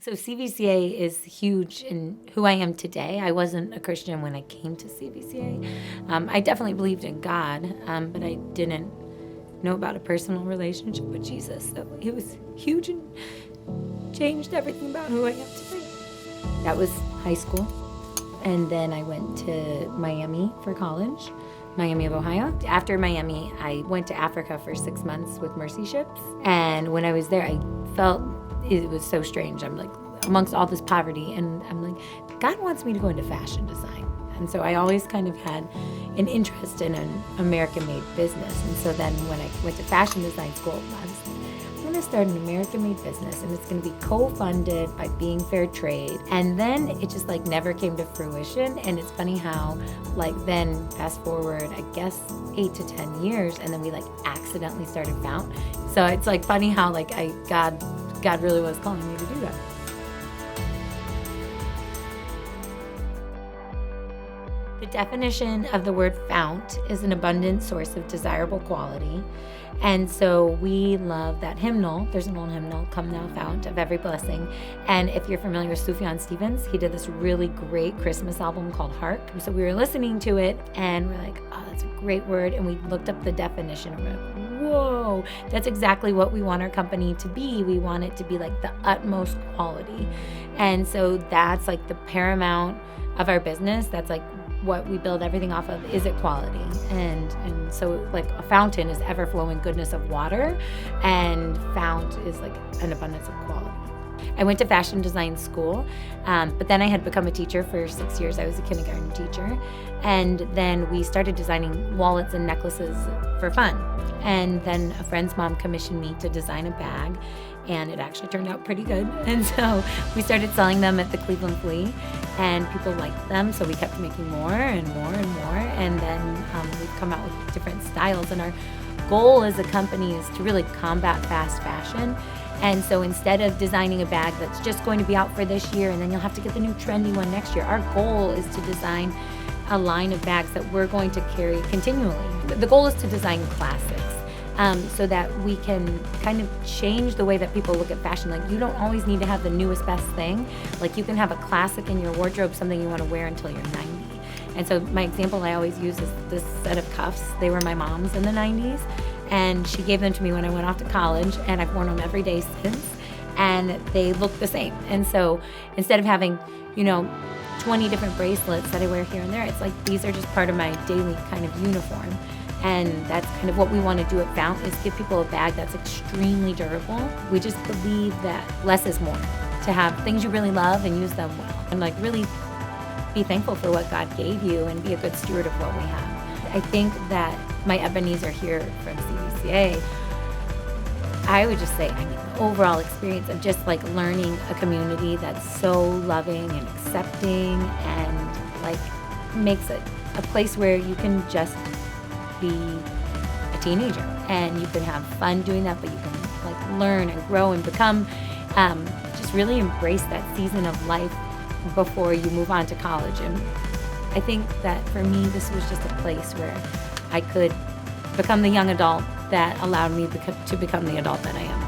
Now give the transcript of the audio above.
So CVCA is huge in who I am today. I wasn't a Christian when I came to CVCA. I definitely believed in God, but I didn't know about a personal relationship with Jesus. So it was huge and changed everything about who I am today. That was high school. And then I went to Miami for college, Miami of Ohio. After Miami, I went to Africa for 6 months with Mercy Ships. And when I was there, I felt it was so strange. I'm like, amongst all this poverty, and I'm like, God wants me to go into fashion design. And so I always kind of had an interest in an American-made business. And so then when I went to fashion design school, I was like, I'm going to start an American-made business, and it's going to be co-funded by Being Fair Trade. And then it just like never came to fruition. And it's funny how like then fast forward, I guess 8 to 10 years, and then we like accidentally started Fount. So it's like funny how like God really was calling me to do that. The definition of the word fount is an abundant source of desirable quality. And so we love that hymnal. There's an old hymnal, Come Thou Fount of Every Blessing. And if you're familiar with Sufjan Stevens, he did this really great Christmas album called Hark. So we were listening to it and we're like, oh, that's a great word. And we looked up the definition and we're like, whoa, that's exactly what we want our company to be. We want it to be like the utmost quality. And so that's like the paramount of our business. That's like what we build everything off of is equality. And so like a fountain is ever flowing goodness of water, and fount is like an abundance of quality. I went to fashion design school, but then I had become a teacher for 6 years. I was a kindergarten teacher. And then we started designing wallets and necklaces for fun. And then a friend's mom commissioned me to design a bag, and it actually turned out pretty good. And so we started selling them at the Cleveland Flea, and people liked them, so we kept making more and more and more. And then we've come out with different styles, and our goal as a company is to really combat fast fashion. And so instead of designing a bag that's just going to be out for this year and then you'll have to get the new trendy one next year, our goal is to design a line of bags that we're going to carry continually. The goal is to design classics. So that we can kind of change the way that people look at fashion. Like, you don't always need to have the newest, best thing. Like, you can have a classic in your wardrobe, something you want to wear until you're 90. And so my example I always use is this set of cuffs. They were my mom's in the 90s, and she gave them to me when I went off to college, and I've worn them every day since, and they look the same. And so instead of having, 20 different bracelets that I wear here and there, it's like these are just part of my daily kind of uniform. And that's kind of what we want to do at Fount, is give people a bag that's extremely durable. We just believe that less is more, to have things you really love and use them well. And like really be thankful for what God gave you and be a good steward of what we have. I think that my Ebenezer here from CVCA, I would just say, the overall experience of just like learning a community that's so loving and accepting and like makes it a place where you can just be a teenager and you can have fun doing that, but you can like learn and grow and become, just really embrace that season of life before you move on to college. And I think that for me, this was just a place where I could become the young adult that allowed me to become the adult that I am.